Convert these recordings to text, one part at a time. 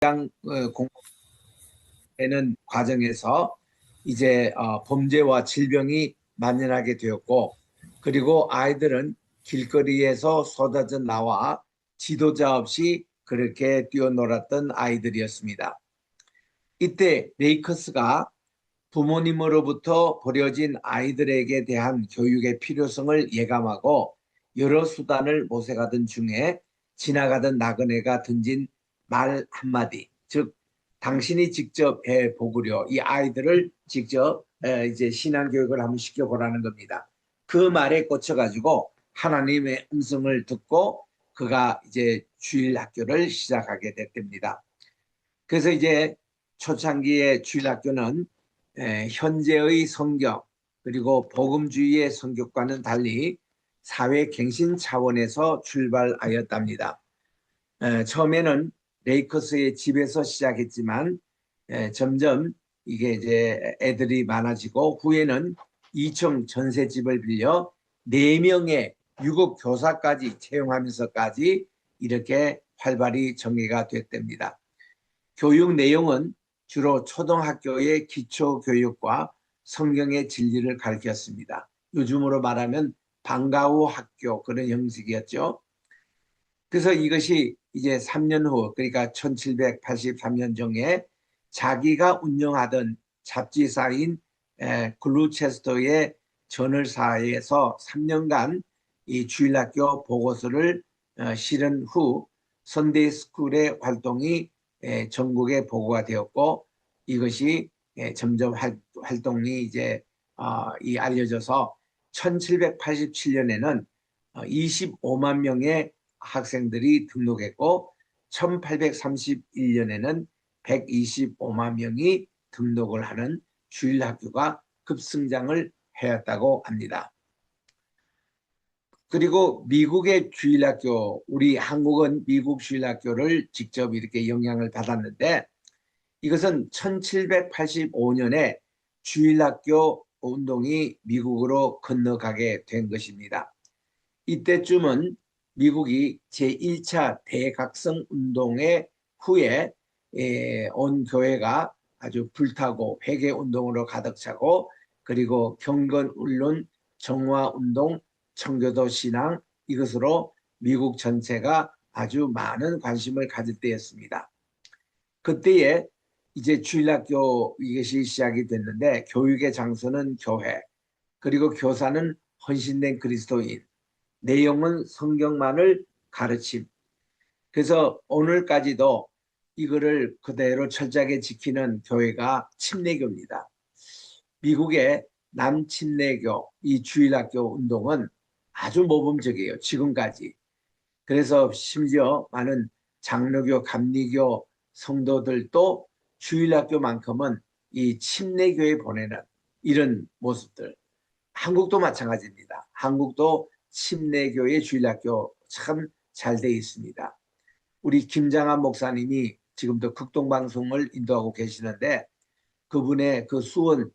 현장 공부하는 과정에서 이제 범죄와 질병이 만연하게 되었고, 그리고 아이들은 길거리에서 쏟아져 나와 지도자 없이 그렇게 뛰어놀았던 아이들이었습니다. 이때 레이커스가 부모님으로부터 버려진 아이들에게 대한 교육의 필요성을 예감하고 여러 수단을 모색하던 중에 지나가던 나그네가 던진 말 한마디, 즉 당신이 직접 해보구려, 이 아이들을 직접 이제 신앙교육을 한번 시켜보라는 겁니다. 그 말에 꽂혀가지고 하나님의 음성을 듣고 그가 이제 주일학교를 시작하게 됐답니다. 그래서 이제 초창기의 주일학교는 현재의 성경 그리고 복음주의의 성격과는 달리 사회갱신 차원에서 출발하였답니다. 처음에는 레이커스의 집에서 시작했지만 점점 이게 이제 애들이 많아지고 후에는 2층 전셋집을 빌려 4명의 유급 교사까지 채용하면서까지 이렇게 활발히 전개가 됐답니다. 교육 내용은 주로 초등학교의 기초교육과 성경의 진리를 가르쳤습니다. 요즘으로 말하면 방과후 학교 그런 형식이었죠. 그래서 이것이 이제 3년 후, 그러니까 1783년경에 자기가 운영하던 잡지사인 글루체스터의 저널사에서 3년간 이 주일학교 보고서를 실은 후 선데이 스쿨의 활동이 전국에 보고가 되었고, 이것이 점점 활동이 이제 알려져서 1787년에는 25만 명의 학생들이 등록했고 1831년에는 125만 명이 등록을 하는 주일학교가 급성장을 해왔다고 합니다. 그리고 미국의 주일학교, 우리 한국은 미국 주일학교를 직접 이렇게 영향을 받았는데, 이것은 1785년에 주일학교 운동이 미국으로 건너가게 된 것입니다. 이때쯤은 미국이 제1차 대각성 운동의 후에 온 교회가 아주 불타고 회개 운동으로 가득 차고, 그리고 경건운동, 정화운동, 청교도 신앙, 이것으로 미국 전체가 아주 많은 관심을 가질 때였습니다. 그때에 이제 주일학교 이것이 시작이 됐는데, 교육의 장소는 교회, 그리고 교사는 헌신된 그리스도인, 내용은 성경만을 가르침. 그래서 오늘까지도 이거를 그대로 철저하게 지키는 교회가 침례교입니다. 미국의 남침례교 이 주일학교 운동은 아주 모범적이에요, 지금까지. 그래서 심지어 많은 장로교, 감리교 성도들도 주일학교만큼은 이 침례교에 보내는 이런 모습들. 한국도 마찬가지입니다. 한국도 침례교의 주일학교 참 잘 돼 있습니다. 우리 김장한 목사님이 지금도 극동방송을 인도하고 계시는데, 그분의 그 수원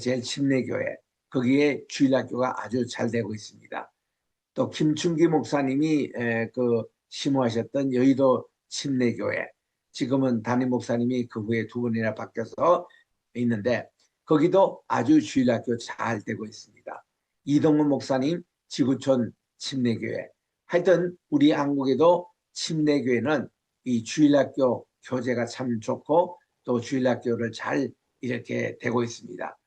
제일 침례교회, 거기에 주일학교가 아주 잘 되고 있습니다. 또 김춘기 목사님이 그 심호하셨던 여의도 침례교회, 지금은 담임 목사님이 그 후에 2번이나 바뀌어서 있는데, 거기도 아주 주일학교 잘 되고 있습니다. 이동훈 목사님 지구촌 침례교회, 하여튼 우리 한국에도 침례교회는 이 주일학교 교재가 참 좋고 또 주일학교를 잘 이렇게 되고 있습니다.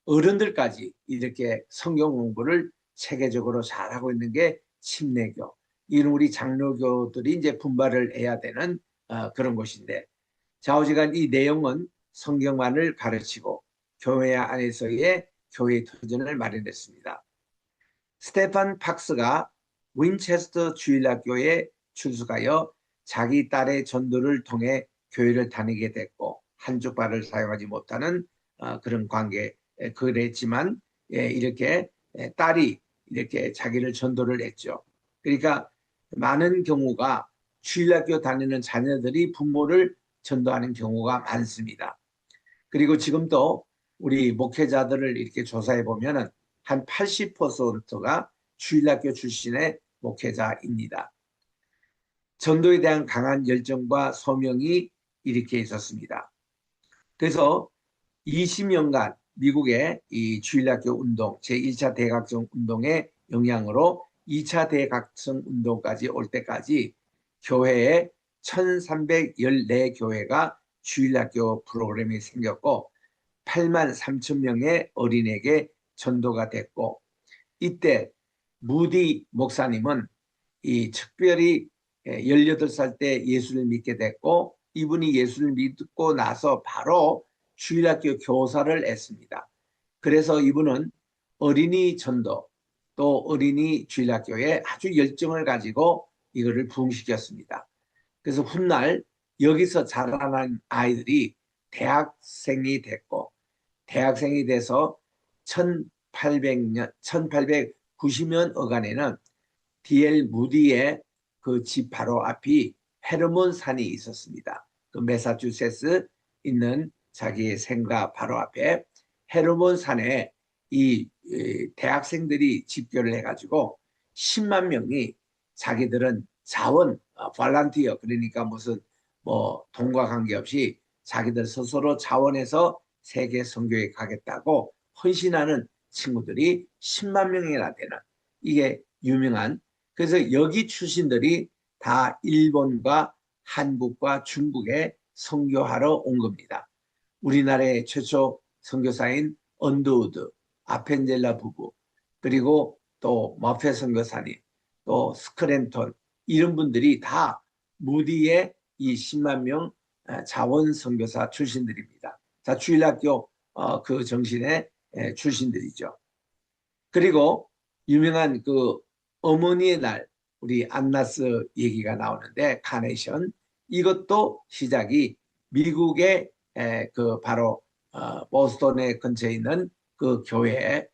어른들까지 이렇게 성경 공부를 체계적으로 잘하고 있는 게 침례교. 이런 우리 장로교들이 이제 분발을 해야 되는 그런 곳인데, 좌우지간 이 내용은 성경만을 가르치고 교회 안에서의 교회 터전을 마련했습니다. 스테판 박스가 윈체스터 주일학교에 출석하여 자기 딸의 전도를 통해 교회를 다니게 됐고, 한쪽 발을 사용하지 못하는 그런 관계 그랬지만 이렇게 딸이 이렇게 자기를 전도를 했죠. 그러니까 많은 경우가 주일학교 다니는 자녀들이 부모를 전도하는 경우가 많습니다. 그리고 지금도 우리 목회자들을 이렇게 조사해 보면은 한 80%가 주일학교 출신의 목회자입니다. 전도에 대한 강한 열정과 소명이 이렇게 있었습니다. 그래서 20년간 미국의 이 주일학교 운동, 제1차 대각성 운동의 영향으로 2차 대각성 운동까지 올 때까지 교회에 1314교회가 주일학교 프로그램이 생겼고 8만 3천 명의 어린에게 전도가 됐고, 이때 무디 목사님은 이 특별히 18살 때 예수를 믿게 됐고, 이분이 예수를 믿고 나서 바로 주일학교 교사를 했습니다. 그래서 이분은 어린이 전도 또 어린이 주일학교에 아주 열정을 가지고 이거를 부흥시켰습니다. 그래서 훗날 여기서 자라난 아이들이 대학생이 됐고, 대학생이 돼서 1800년, 1890년 어간에는 D.L. 무디의 그 집 바로 앞이 헤르몬 산이 있었습니다. 그 매사추세츠 있는 자기의 생가 바로 앞에 헤르몬 산에 이 대학생들이 집결을 해가지고 10만 명이 자기들은 자원, 발란티어, 그러니까 무슨 뭐 돈과 관계없이 자기들 스스로 자원해서 세계 선교에 가겠다고 헌신하는 친구들이 10만 명이나 되는, 이게 유명한, 그래서 여기 출신들이 다 일본과 한국과 중국에 선교하러 온 겁니다. 우리나라의 최초 선교사인 언더우드, 아펜젤라 부부, 그리고 또 머페 선교사님, 또 스크랜턴, 이런 분들이 다 무디의 이 10만 명 자원 선교사 출신들입니다. 자, 주일학교 그 정신의 출신들이죠. 그리고 유명한 그 어머니의 날, 우리 안나스 얘기가 나오는데, 카네이션, 이것도 시작이 미국의 그 바로 보스턴에 근처에 있는 그 교회에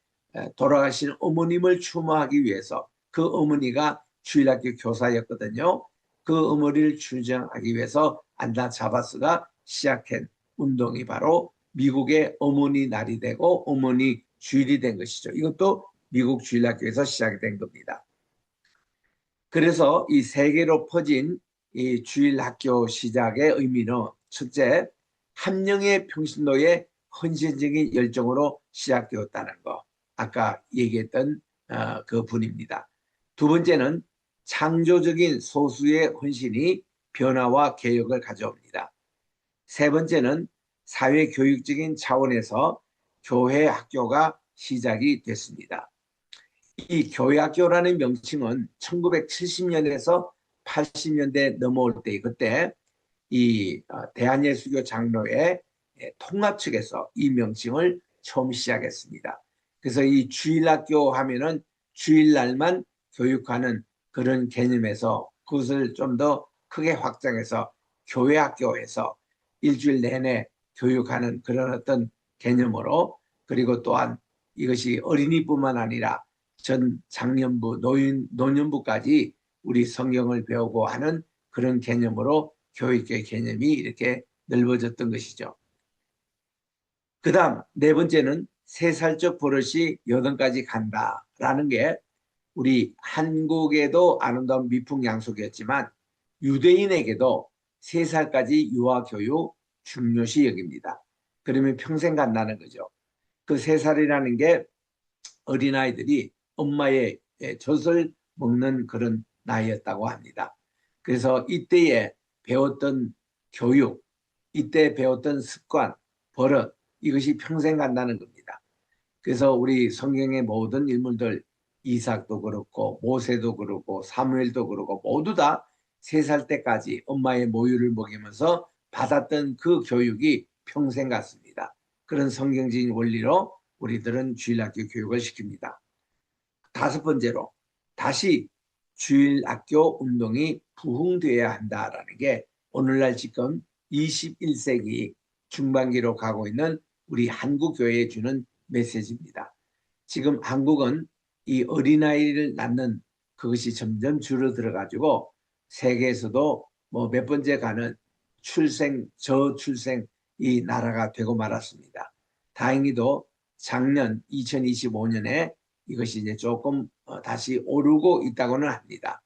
돌아가신 어머님을 추모하기 위해서, 그 어머니가 주일학교 교사였거든요. 그 어머니를 추정하기 위해서 안나 자바스가 시작한 운동이 바로 미국의 어머니 날이 되고 어머니 주일이 된 것이죠. 이것도 미국 주일학교에서 시작이 된 겁니다. 그래서 이 세계로 퍼진 이 주일학교 시작의 의미는, 첫째, 함령의 평신도의 헌신적인 열정으로 시작되었다는 거, 아까 얘기했던 그 분입니다. 두 번째는 창조적인 소수의 헌신이 변화와 개혁을 가져옵니다. 세 번째는 사회교육적인 차원에서 교회 학교가 시작이 됐습니다. 이 교회학교라는 명칭은 1970년에서 80년대 넘어올 때, 그때 이 대한예수교 장로회 통합 측에서 이 명칭을 처음 시작했습니다. 그래서 이 주일학교 하면은 주일날만 교육하는 그런 개념에서 그것을 좀 더 크게 확장해서 교회학교에서 일주일 내내 교육하는 그런 어떤 개념으로, 그리고 또한 이것이 어린이뿐만 아니라 전 장년부, 노년부까지 우리 성경을 배우고 하는 그런 개념으로 교육의 개념이 이렇게 넓어졌던 것이죠. 그 다음 네 번째는 3살적 버릇이 여든까지 간다라는 게, 우리 한국에도 아름다운 미풍양속이었지만 유대인에게도 3살까지 유아교육 중요시 여깁니다. 그러면 평생 간다는 거죠. 그 3살이라는 게 어린아이들이 엄마의 젖을 먹는 그런 나이였다고 합니다. 그래서 이때에 배웠던 교육, 이때 배웠던 습관, 버릇, 이것이 평생 간다는 겁니다. 그래서 우리 성경의 모든 인물들, 이삭도 그렇고 모세도 그렇고 사무엘도 그렇고 모두 다 3살 때까지 엄마의 모유를 먹이면서 받았던 그 교육이 평생 같습니다. 그런 성경적인 원리로 우리들은 주일학교 교육을 시킵니다. 다섯 번째로, 다시 주일학교 운동이 부흥되어야 한다라는 게 오늘날 지금 21세기 중반기로 가고 있는 우리 한국 교회에 주는 메시지입니다. 지금 한국은 이 어린아이를 낳는 그것이 점점 줄어들어 가지고 세계에서도 뭐 몇 번째 가는 저출생 이 나라가 되고 말았습니다. 다행히도 작년 2025년에 이것이 이제 조금 다시 오르고 있다고는 합니다.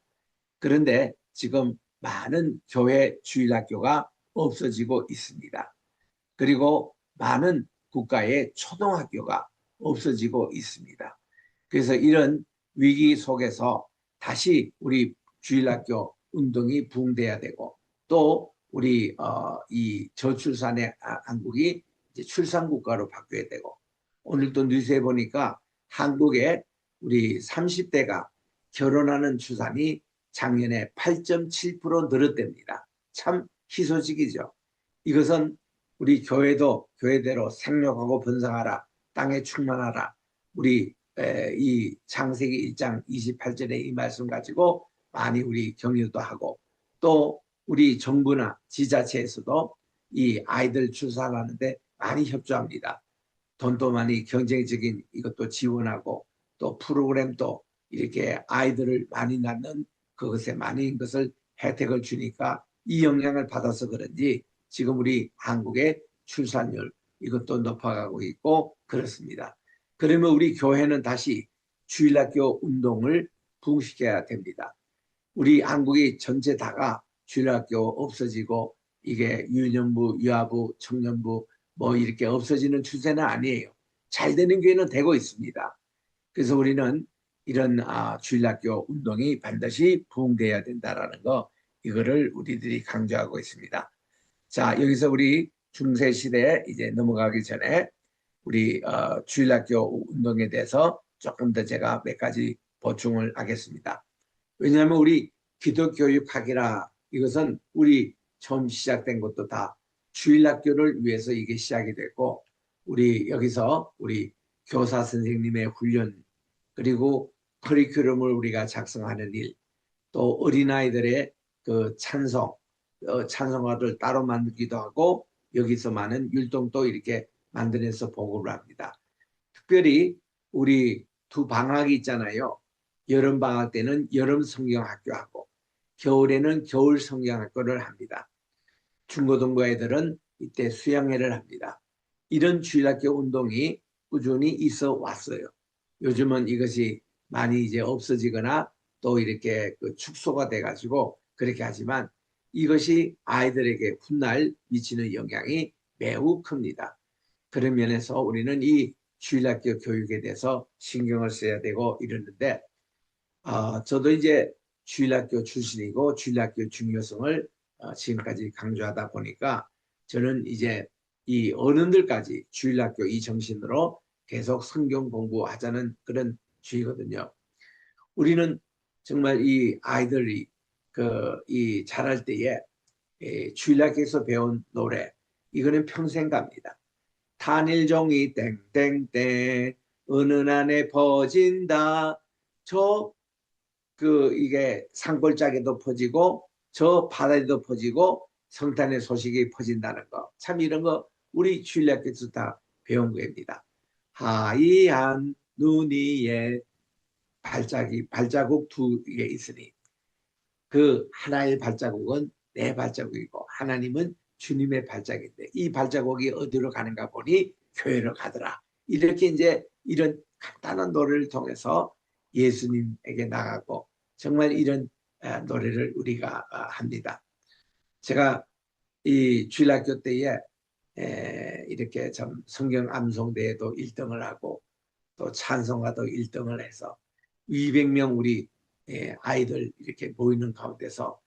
그런데 지금 많은 교회 주일학교가 없어지고 있습니다. 그리고 많은 국가의 초등학교가 없어지고 있습니다. 그래서 이런 위기 속에서 다시 우리 주일학교 운동이 부흥돼야 되고, 또 우리 이 저출산의 한국이 이제 출산 국가로 바뀌어야 되고, 오늘 또 뉴스에 보니까 한국에 우리 30대가 결혼하는 출산이 작년에 8.7% 늘었답니다. 참 희소식이죠. 이것은 우리 교회도 교회대로 생육하고 번성하라, 땅에 충만하라, 우리 이 창세기 1장 28절의 이 말씀 가지고 많이 우리 격려도 하고, 또 우리 정부나 지자체에서도 이 아이들 출산하는데 많이 협조합니다. 돈도 많이 경쟁적인 이것도 지원하고, 또 프로그램도 이렇게 아이들을 많이 낳는 그것에 많은 것을 혜택을 주니까 이 영향을 받아서 그런지 지금 우리 한국의 출산율 이것도 높아가고 있고 그렇습니다. 그러면 우리 교회는 다시 주일학교 운동을 부흥시켜야 됩니다. 우리 한국이 전체 다가 주일학교 없어지고 이게 유년부, 유아부, 청년부 뭐 이렇게 없어지는 추세는 아니에요. 잘 되는 교회는 되고 있습니다. 그래서 우리는 이런 주일학교 운동이 반드시 부흥돼야 된다라는 거, 이거를 우리들이 강조하고 있습니다. 자, 여기서 우리 중세 시대에 이제 넘어가기 전에 우리 주일학교 운동에 대해서 조금 더 제가 몇 가지 보충을 하겠습니다. 왜냐하면 우리 기독교육학이라 이것은 우리 처음 시작된 것도 다 주일학교를 위해서 이게 시작이 됐고, 우리 여기서 우리 교사 선생님의 훈련, 그리고 커리큘럼을 우리가 작성하는 일, 또 어린아이들의 그 찬송가를 따로 만들기도 하고, 여기서 많은 율동도 이렇게 만들어서 보고를 합니다. 특별히 우리 두 방학이 있잖아요. 여름 방학 때는 여름 성경학교하고 겨울에는 겨울 성경학교를 합니다. 중고등부 애들은 이때 수양회를 합니다. 이런 주일학교 운동이 꾸준히 있어 왔어요. 요즘은 이것이 많이 이제 없어지거나 또 이렇게 그 축소가 돼가지고 그렇게 하지만, 이것이 아이들에게 훗날 미치는 영향이 매우 큽니다. 그런 면에서 우리는 이 주일학교 교육에 대해서 신경을 써야 되고 이러는데, 저도 이제 주일학교 출신이고 주일학교 중요성을 지금까지 강조하다 보니까 저는 이제 이 어른들까지 주일학교 이 정신으로 계속 성경 공부하자는 그런 주의거든요. 우리는 정말 이 아이들이 이 자랄 때에 주일학교에서 배운 노래, 이거는 평생 갑니다. 탄일종이 땡땡땡 은은하네 퍼진다. 이게 산골짜기도 퍼지고 저 바다에도 퍼지고 성탄의 소식이 퍼진다는 거. 참 이런 거 우리 주일학교에서 다 배운 겁니다. 하얀 눈 위에 발자국 두 개 있으니 그 하나의 발자국은 내 발자국이고 하나님은 주님의 발자국인데 이 발자국이 어디로 가는가 보니 교회로 가더라. 이렇게 이제 이런 간단한 노래를 통해서 예수님에게 나가고 정말 이런 노래를 우리가 합니다. 제가 이 주일학교 때에 이렇게 참 성경 암송대회도 1등을 하고 또 찬송가도 1등을 해서 200명 우리 아이들 이렇게 모이는 가운데서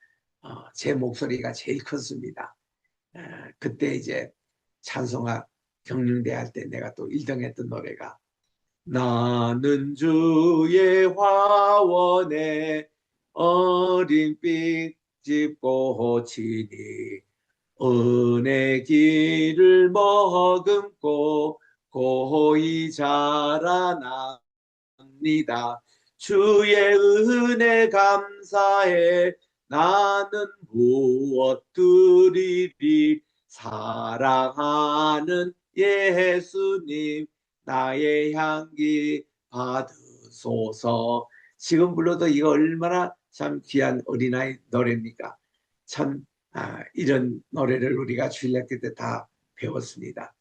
제 목소리가 제일 컸습니다. 그때 이제 찬송가 경륜대 할 때 내가 또 1등 했던 노래가 나는 주의 화원에 어린 빛집 꽃이니 은혜 길을 머금고 고이 자라납니다. 주의 은혜 감사해 나는 무엇 드리리 사랑하는 예수님 나의 향기 받으소서. 지금 불러도 이거 얼마나 참 귀한 어린아이 노래입니까? 참 이런 노래를 우리가 주일학교 때 다 배웠습니다.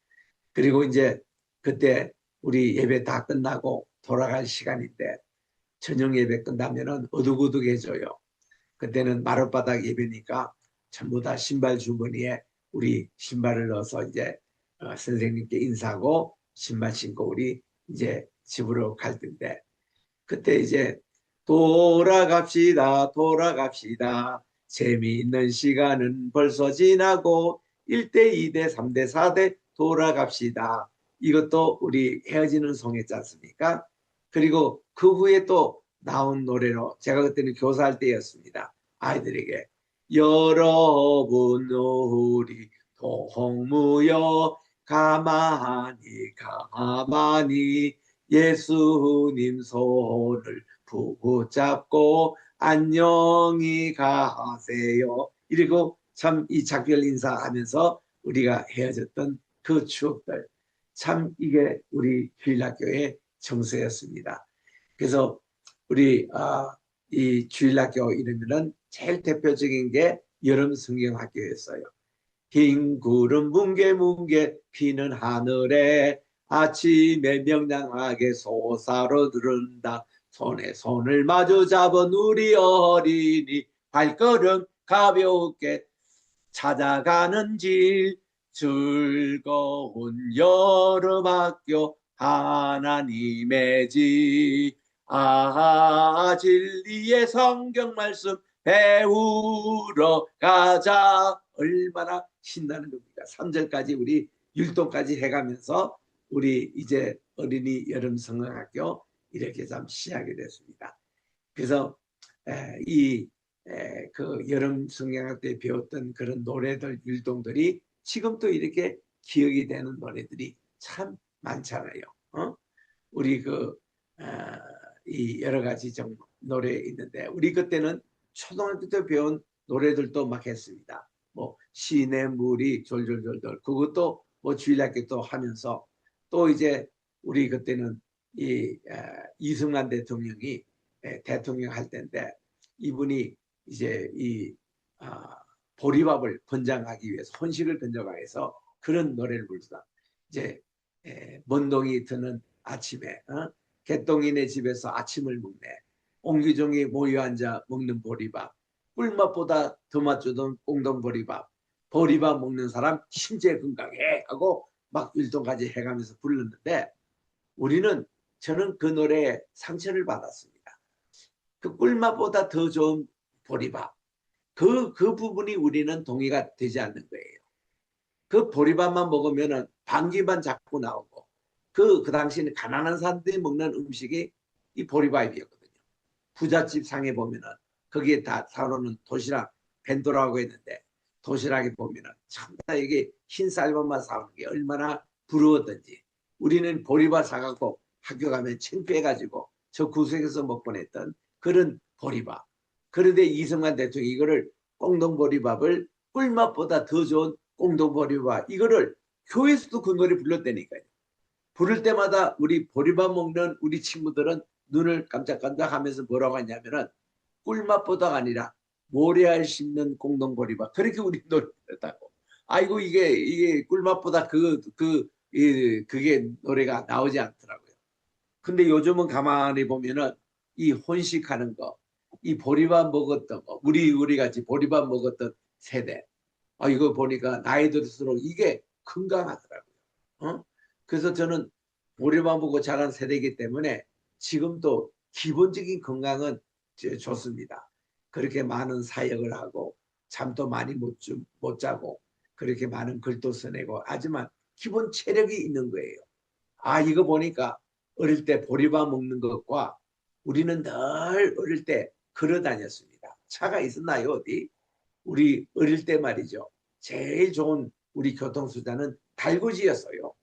그리고 이제 그때 우리 예배 다 끝나고 돌아갈 시간인데 저녁 예배 끝나면은 어둑어둑해져요. 그때는 마룻바닥 예배니까 전부 다 신발 주머니에 우리 신발을 넣어서 이제 선생님께 인사하고 신발 신고 우리 이제 집으로 갈 텐데, 그때 이제 돌아갑시다, 돌아갑시다. 재미있는 시간은 벌써 지나고 1대, 2대, 3대, 4대 돌아갑시다. 이것도 우리 헤어지는 송했지 않습니까? 그리고 그 후에 또 나온 노래로, 제가 그때는 교사할 때였습니다. 아이들에게 여러분 우리 동무여 가만히 가만히 예수님 손을 붙잡고 안녕히 가세요. 이리고 참 이 작별 인사하면서 우리가 헤어졌던 그 추억들, 참 이게 우리 주일학교의 정서였습니다. 그래서 우리 이 주일학교 이름은 제일 대표적인 게 여름 성경학교였어요. 흰 구름 뭉게뭉게 피는 하늘에 아침에 명랑하게 솟아오른다. 손에 손을 마주 잡은 우리 어린이 발걸음 가볍게 찾아가는 길, 즐거운 여름학교 하나님의 집. 진리의 성경 말씀 배우러 가자. 얼마나 신나는 겁니까? 3절까지 우리 율동까지 해가면서 우리 이제 어린이 여름 성경학교 이렇게 좀 시작이 됐습니다. 그래서 그 여름 성경학교 때 배웠던 그런 노래들, 율동들이 지금도 이렇게 기억이 되는 노래들이 참 많잖아요. 우리 이 여러 가지 좀 노래 있는데, 우리 그때는 초등학교 때 배운 노래들도 막 했습니다. 뭐 시냇물이 졸졸졸졸, 그것도 뭐 주일학교 또 하면서, 또 이제 우리 그때는 이승만 대통령이 대통령 할 때인데, 이분이 이제 보리밥을 권장하기 위해서, 혼식을 권장하기 위해서 그런 노래를 부르다. 이제 먼동이 드는 아침에 개똥이네 집에서 아침을 먹네. 옹기종이 모여 앉아 먹는 보리밥. 꿀맛보다 더 맛주던 꽁동보리밥. 보리밥 먹는 사람 신체 건강해 하고 막 율동까지 해가면서 불렀는데, 저는 그 노래에 상처를 받았습니다. 그 꿀맛보다 더 좋은 보리밥. 그 부분이 우리는 동의가 되지 않는 거예요. 그 보리밥만 먹으면은 방귀만 자꾸 나오고, 그 당시에는 가난한 사람들이 먹는 음식이 이 보리밥이었거든요. 부잣집 상에 보면은 거기에 다 사놓는 도시락 벤도라고 했는데, 도시락에 보면은 참다 이게 흰 쌀밥만 사오는 게 얼마나 부러웠던지. 우리는 보리밥 사갖고 학교 가면 창피해가지고 저 구석에서 먹곤 했던 그런 보리밥. 그런데 이승만 대통령이 이거를 꽁동보리밥을 꿀맛보다 더 좋은 꽁동보리밥, 이거를 교회에서도 그 노래 불렀다니까요. 부를 때마다 우리 보리밥 먹는 우리 친구들은 눈을 깜짝깜짝 하면서 뭐라고 하냐면은 꿀맛보다가 아니라 모래알 씹는 꽁동보리밥, 그렇게 우리 노래를 했다고. 아이고, 이게 꿀맛보다 그게 노래가 나오지 않더라고요. 근데 요즘은 가만히 보면은 이 혼식하는 거, 이 보리밥 먹었던 거, 우리 같이 보리밥 먹었던 세대, 이거 보니까 나이 들수록 이게 건강하더라고요. 그래서 저는 보리밥 먹고 자란 세대이기 때문에 지금도 기본적인 건강은 좋습니다. 그렇게 많은 사역을 하고 잠도 많이 못 자고 그렇게 많은 글도 써내고 하지만 기본 체력이 있는 거예요. 이거 보니까 어릴 때 보리밥 먹는 것과, 우리는 늘 어릴 때 걸어 다녔습니다. 차가 있었나요, 어디? 우리 어릴 때 말이죠. 제일 좋은 우리 교통수단은 달구지였어요.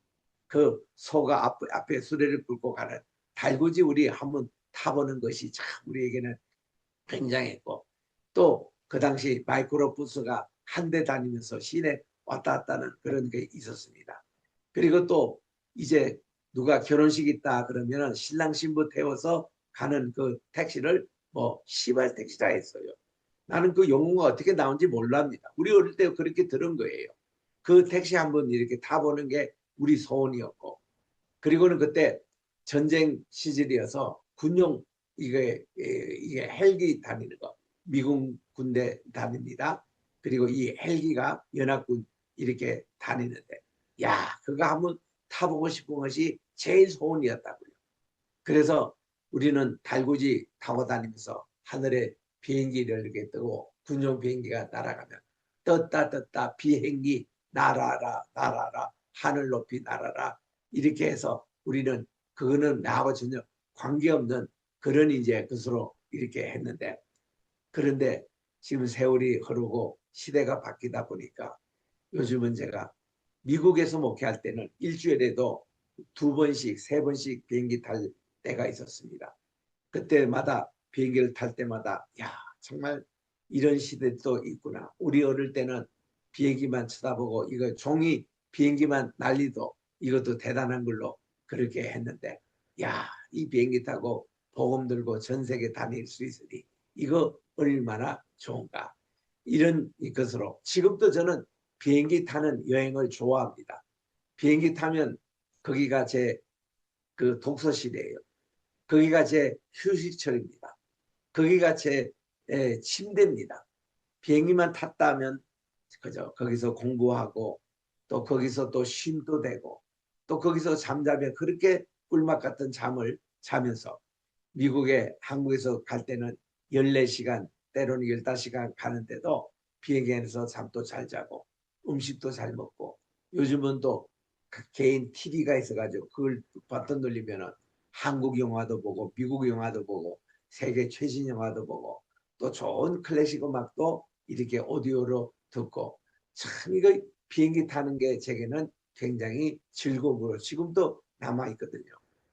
그 소가 앞에 수레를 끌고 가는 달구지, 우리 한번 타보는 것이 참 우리에게는 굉장했고, 또 그 당시 마이크로버스가 한 대 다니면서 시내 왔다 갔다 하는 그런 게 있었습니다. 그리고 또 이제 누가 결혼식 있다 그러면 신랑 신부 태워서 가는 그 택시를 뭐 시발 택시라 했어요. 나는 그 용어가 어떻게 나온지 몰랍니다. 우리 어릴 때 그렇게 들은 거예요. 그 택시 한번 이렇게 타보는 게 우리 소원이었고, 그리고는 그때 전쟁 시절이어서 군용 이게 헬기 다니는 거, 미군 군대 다닙니다. 그리고 이 헬기가 연합군 이렇게 다니는데, 야, 그거 한번 타보고 싶은 것이 제일 소원이었다고요. 그래서 우리는 달구지 타고 다니면서 하늘에 비행기를 이렇게 뜨고 군용 비행기가 날아가면 떴다 비행기 날아라 날아라 하늘 높이 날아라 이렇게 해서 우리는 그거는 나하고 전혀 관계없는 그런 이제 것으로 이렇게 했는데, 그런데 지금 세월이 흐르고 시대가 바뀌다 보니까 요즘은 제가 미국에서 목회할 때는 일주일에도 2번씩, 3번씩 비행기 탈 때가 있었습니다. 그때마다 비행기를 탈 때마다 야, 정말 이런 시대도 있구나. 우리 어릴 때는 비행기만 쳐다보고 이거 종이 비행기만 날리도 이것도 대단한 걸로 그렇게 했는데, 야, 이 비행기 타고 보험 들고 전 세계 다닐 수 있으니 이거 얼마나 좋은가. 이런 것으로 지금도 저는 비행기 타는 여행을 좋아합니다. 비행기 타면 거기가 제 그 독서실이에요. 거기가 제 휴식처입니다. 거기가 제 침대입니다. 비행기만 탔다면 그죠? 거기서 공부하고 또 거기서 또 쉼도 되고 또 거기서 잠자면 그렇게 꿀맛 같은 잠을 자면서, 미국에 한국에서 갈 때는 14시간 때로는 15시간 가는데도 비행기 안에서 잠도 잘 자고 음식도 잘 먹고, 요즘은 또 개인 TV가 있어가지고 그걸 버튼 눌리면은 한국 영화도 보고 미국 영화도 보고 세계 최신 영화도 보고 또 좋은 클래식 음악도 이렇게 오디오로 듣고, 참 이거 비행기 타는 게 제게는 굉장히 즐거움으로 지금도 남아있거든요.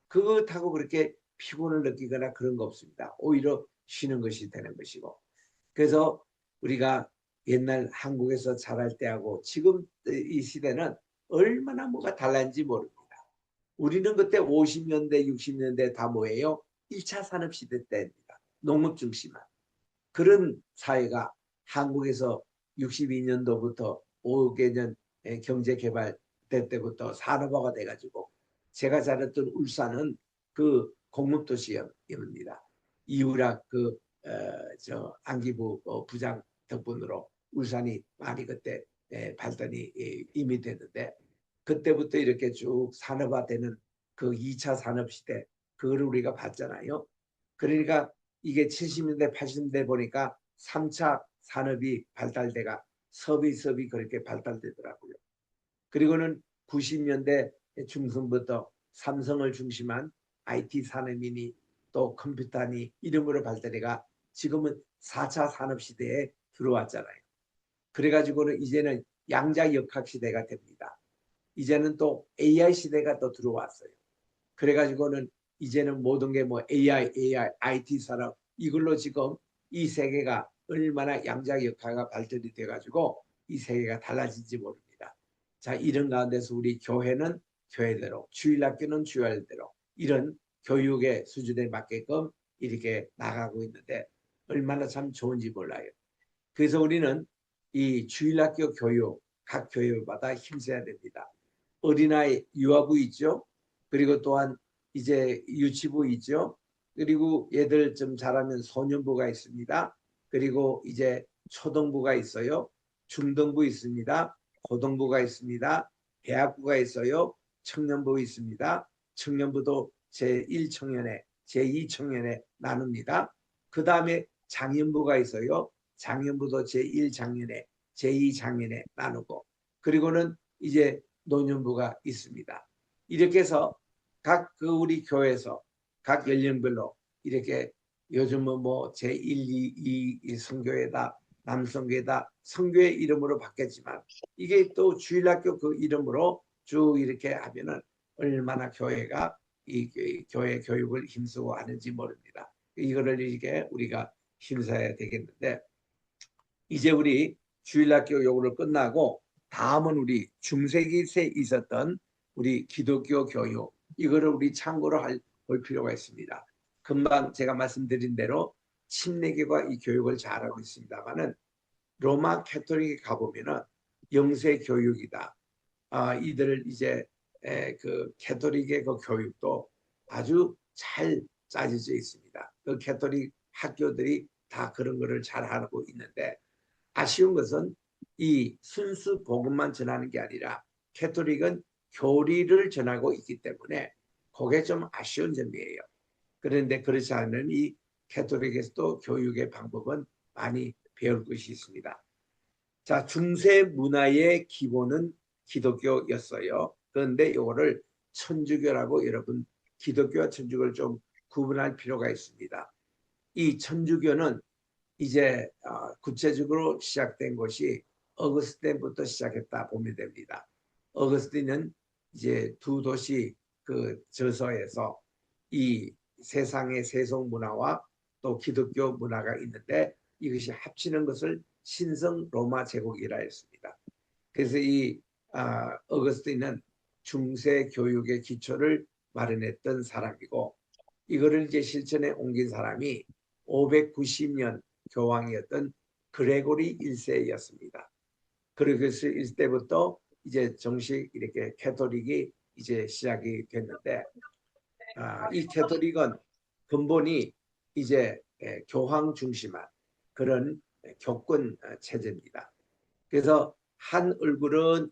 그거 타고 그렇게 피곤을 느끼거나 그런 거 없습니다. 오히려 쉬는 것이 되는 것이고. 그래서 우리가 옛날 한국에서 자랄 때하고 지금 이 시대는 얼마나 뭐가 달랐는지 모릅니다. 우리는 그때 50년대, 60년대 다 뭐예요? 1차 산업시대 때입니다. 농업 중심한. 그런 사회가 한국에서 62년도부터 5개년 경제개발 때부터 산업화가 돼가지고 제가 자랐던 울산은 그 공업도시입니다. 이우락 저 안기부 부장 덕분으로 울산이 많이 그때 발전이 이미 됐는데, 그때부터 이렇게 쭉 산업화되는 그 2차 산업시대 그걸 우리가 봤잖아요. 그러니까 이게 70년대 80년대 보니까 3차 산업이 발달돼가 서비스업이 그렇게 발달되더라고요. 그리고는 90년대 중순부터 삼성을 중심한 IT 산업이니 또 컴퓨터니 이름으로 발달해가 지금은 4차 산업 시대에 들어왔잖아요. 그래가지고는 이제는 양자역학 시대가 됩니다. 이제는 또 AI 시대가 또 들어왔어요. 그래가지고는 이제는 모든 게 뭐 AI, IT 산업 이걸로 지금 이 세계가 얼마나 양자역학가 발전이 돼가지고 이 세계가 달라진지 모릅니다. 자, 이런 가운데서 우리 교회는 교회대로, 주일학교는 주일대로 이런 교육의 수준에 맞게끔 이렇게 나가고 있는데 얼마나 참 좋은지 몰라요. 그래서 우리는 이 주일학교 교육 각 교회마다 힘써야 됩니다. 어린아이 유아부 있죠. 그리고 또한 이제 유치부 있죠. 그리고 얘들 좀 자라면 소년부가 있습니다. 그리고 이제 초등부가 있어요. 중등부 있습니다. 고등부가 있습니다. 대학부가 있어요. 청년부 있습니다. 청년부도 제1청년회, 제2청년회 나눕니다. 그 다음에 장년부가 있어요. 장년부도 제1장년회, 제2장년회 나누고, 그리고는 이제 노년부가 있습니다. 이렇게 해서 각 그 우리 교회에서 각 연령별로 이렇게 요즘은 뭐 제1, 2 성교회다, 남성교회다, 성교회 이름으로 바뀌었지만 이게 또 주일학교 그 이름으로 쭉 이렇게 하면은 얼마나 교회가 이 교회 교육을 힘쓰고 하는지 모릅니다. 이거를 이렇게 우리가 힘써야 되겠는데, 이제 우리 주일학교 요구를 끝나고 다음은 우리 중세기에 있었던 우리 기독교 교육, 이거를 우리 참고로 볼 필요가 있습니다. 금방 제가 말씀드린 대로 침례교가 이 교육을 잘하고 있습니다만은 로마 캐토릭에 가보면은 영세 교육이다. 이들을 이제 그 캐토릭의 그 교육도 아주 잘 짜여져 있습니다. 그 캐토릭 학교들이 다 그런 거를 잘 하고 있는데 아쉬운 것은 이 순수 복음만 전하는 게 아니라 캐톨릭은 교리를 전하고 있기 때문에 그게 좀 아쉬운 점이에요. 그런데 그렇지 않은 이 캐톨릭에서도 교육의 방법은 많이 배울 것이 있습니다. 자, 중세 문화의 기본은 기독교였어요. 그런데 이거를 천주교라고 여러분 기독교와 천주교를 좀 구분할 필요가 있습니다. 이 천주교는 이제 구체적으로 시작된 것이 어거스틴부터 시작했다 보면 됩니다. 어거스틴은 이제 두 도시 그 저서에서 이 세상의 세속 문화와 또 기독교 문화가 있는데 이것이 합치는 것을 신성 로마 제국이라 했습니다. 그래서 이 어거스틴은 중세 교육의 기초를 마련했던 사람이고 이거를 이제 실천에 옮긴 사람이 590년 교황이었던 그레고리 1세였습니다. 그래서 이때부터 이제 정식 이렇게 캐톨릭이 이제 시작이 됐는데 이 캐톨릭은 근본이 이제 교황 중심한 그런 교권 체제입니다. 그래서 한 얼굴은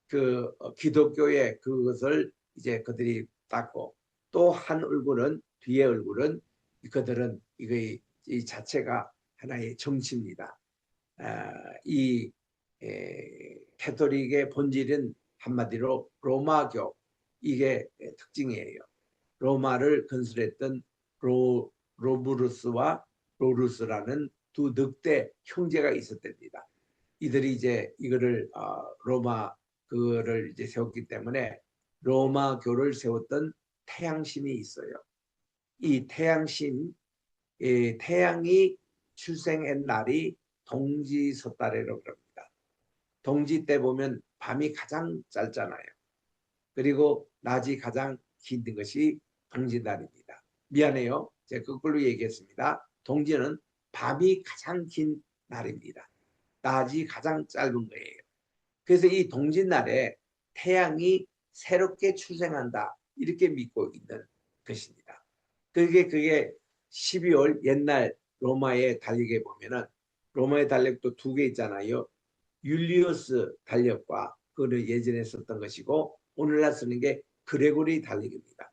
그 기독교의 그것을 이제 그들이 닦고 또 한 얼굴은 뒤에 얼굴은 그들은 이거 이 자체가 하나의 정치입니다. 이 캐톨릭의 본질은 한마디로 로마교 이게 특징이에요. 로마를 건설했던 로브루스와 로루스라는 두 늑대 형제가 있었답니다. 이들이 이제 이거를 로마 그를 이제 세웠기 때문에 로마교를 세웠던 태양신이 있어요. 이 태양신, 태양이 출생한 날이 동지섣달이라고 합니다. 동지 때 보면 밤이 가장 짧잖아요. 그리고 낮이 가장 긴 것이 동지날입니다. 미안해요. 제가 거꾸로 얘기했습니다. 동지는 밤이 가장 긴 날입니다. 낮이 가장 짧은 거예요. 그래서 이 동짓날에 태양이 새롭게 출생한다 이렇게 믿고 있는 것입니다. 그게 12월 옛날 로마의 달력에 보면은 로마의 달력도 두 개 있잖아요. 율리우스 달력과 그를 예전에 썼던 것이고 오늘날 쓰는 게 그레고리 달력입니다.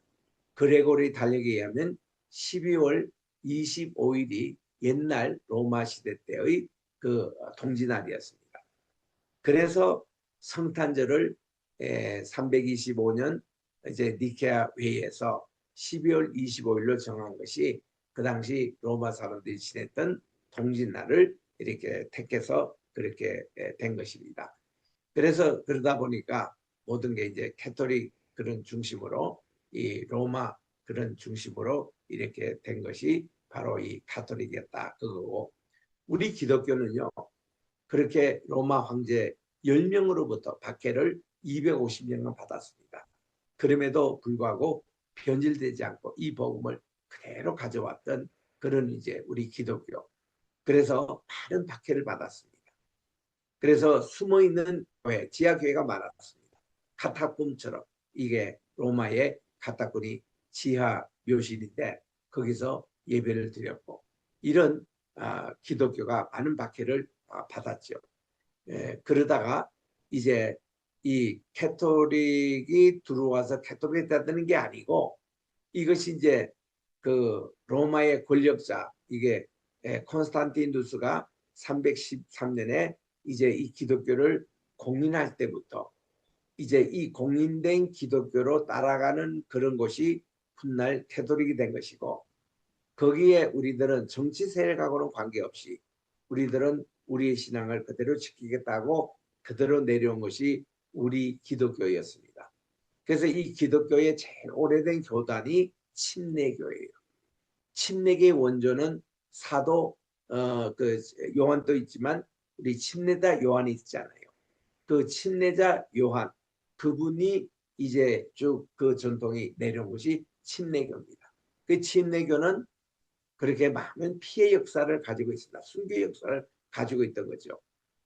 그레고리 달력에 의하면 12월 25일이 옛날 로마 시대 때의 그 동지날이었습니다. 그래서 성탄절을 325년 이제 니케아 회의에서 12월 25일로 정한 것이 그 당시 로마 사람들이 지냈던 동짓날을 이렇게 택해서 그렇게 된 것입니다. 그래서 그러다 보니까 모든 게 이제 캐톨릭 그런 중심으로 이 로마 그런 중심으로 이렇게 된 것이 바로 이 가톨릭이었다 그거고 우리 기독교는요. 그렇게 로마 황제 10명으로부터 박해를 250년간 받았습니다. 그럼에도 불구하고 변질되지 않고 이 복음을 그대로 가져왔던 그런 이제 우리 기독교. 그래서 많은 박해를 받았습니다. 그래서 숨어있는 교회, 지하교회가 많았습니다. 카타콤처럼 이게 로마의 카타콤이 지하 묘실인데 거기서 예배를 드렸고 이런 기독교가 많은 박해를 받았죠. 그러다가 이제 이 캐톨릭이 들어와서 캐톨릭이 되는 게 아니고 이것이 이제 그 로마의 권력자 이게 콘스탄티누스가 313년에 이제 이 기독교를 공인할 때부터 이제 이 공인된 기독교로 따라가는 그런 것이 훗날 캐톨릭이 된 것이고 거기에 우리들은 정치 세력하고는 관계없이 우리들은 우리의 신앙을 그대로 지키겠다고 그대로 내려온 것이 우리 기독교였습니다. 그래서 이 기독교의 제일 오래된 교단이 침례교예요. 침례교의 원조는 사도 그 요한도 있지만 우리 침례자 요한이 있잖아요. 그 침례자 요한 그분이 이제 쭉 그 전통이 내려온 것이 침례교입니다. 그 침례교는 그렇게 많은 피해 역사를 가지고 있습니다. 순교 역사를 가지고 있던 거죠.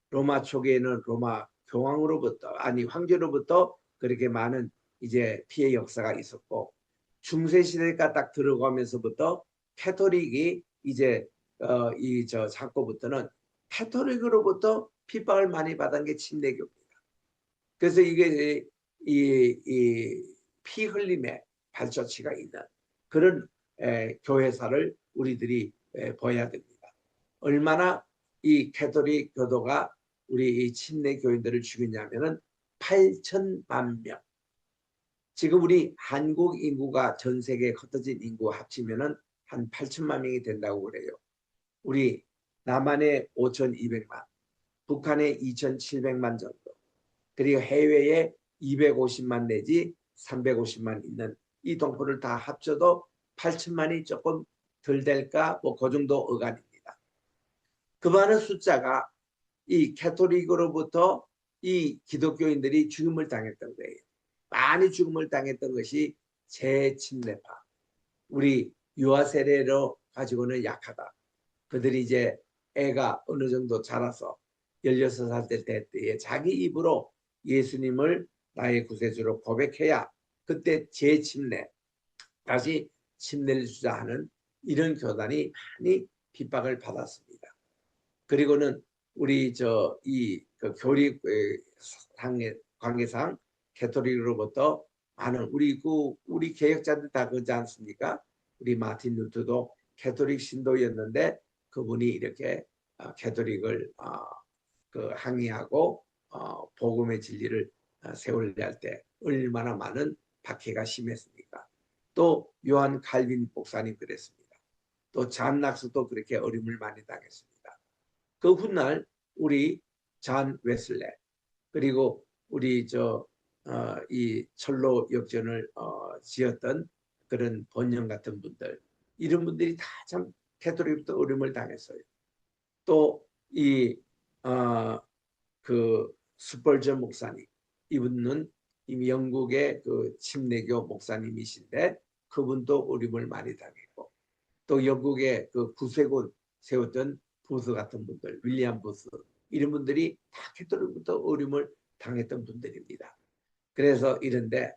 로마 초기에는 로마 교황으로부터 아니 황제로부터 그렇게 많은 이제 피해 역사가 있었고 중세 시대가 딱 들어가면서부터 캐톨릭이 이제 이 창고부터는 캐토릭으로부터 핍박을 많이 받은 게 침례교입니다. 그래서 이게 피 흘림의 발자취가 있는 그런 교회사를 우리들이 봐야 됩니다. 얼마나 이 캐토릭 교도가 우리 이 침례 교인들을 죽였냐면은 8천만 명. 지금 우리 한국 인구가 전 세계에 흩어진 인구 합치면은 한 8천만 명이 된다고 그래요. 우리 남한에 5,200만, 북한에 2,700만 정도, 그리고 해외에 250만 내지 350만 있는 이 동포를 다 합쳐도 8천만이 조금 덜 될까 뭐 그 정도 어간입니다. 그 많은 숫자가 이 캐토릭으로부터 이 기독교인들이 죽음을 당했던 거예요. 많이 죽음을 당했던 것이 재침례파. 우리 유아 세례로 가지고는 약하다. 그들이 이제 애가 어느 정도 자라서 16살 될 때에 자기 입으로 예수님을 나의 구세주로 고백해야 그때 재침례, 다시 침례를 주자 하는 이런 교단이 많이 핍박을 받았습니다. 그리고는 우리 그 교리 관계상 캐토릭으로부터 많은 우리 개혁자들 다 그러지 않습니까? 우리 마틴 루터도 캐토릭 신도였는데 그분이 이렇게 캐토릭을 그 항의하고 복음의 진리를 세우려 할 때 얼마나 많은 박해가 심했습니까? 또 요한 칼빈 목사님 그랬습니다. 또 잔 낙스도 그렇게 어려움을 많이 당했습니다. 그 훗날 우리 잔 웨슬레 그리고 우리 이 철로 역전을 지었던 그런 번영 같은 분들 이런 분들이 다 참 캐토릭부터 어려움을 당했어요. 또 이 그 스펄전 목사님 이분은 이미 영국의 그 침례교 목사님이신데 그분도 어려움을 많이 당했고 또 영국의 그 구세군 세웠던 부스 같은 분들 윌리엄 부스 이런 분들이 다 캐토릭부터 어려움을 당했던 분들입니다. 그래서 이런데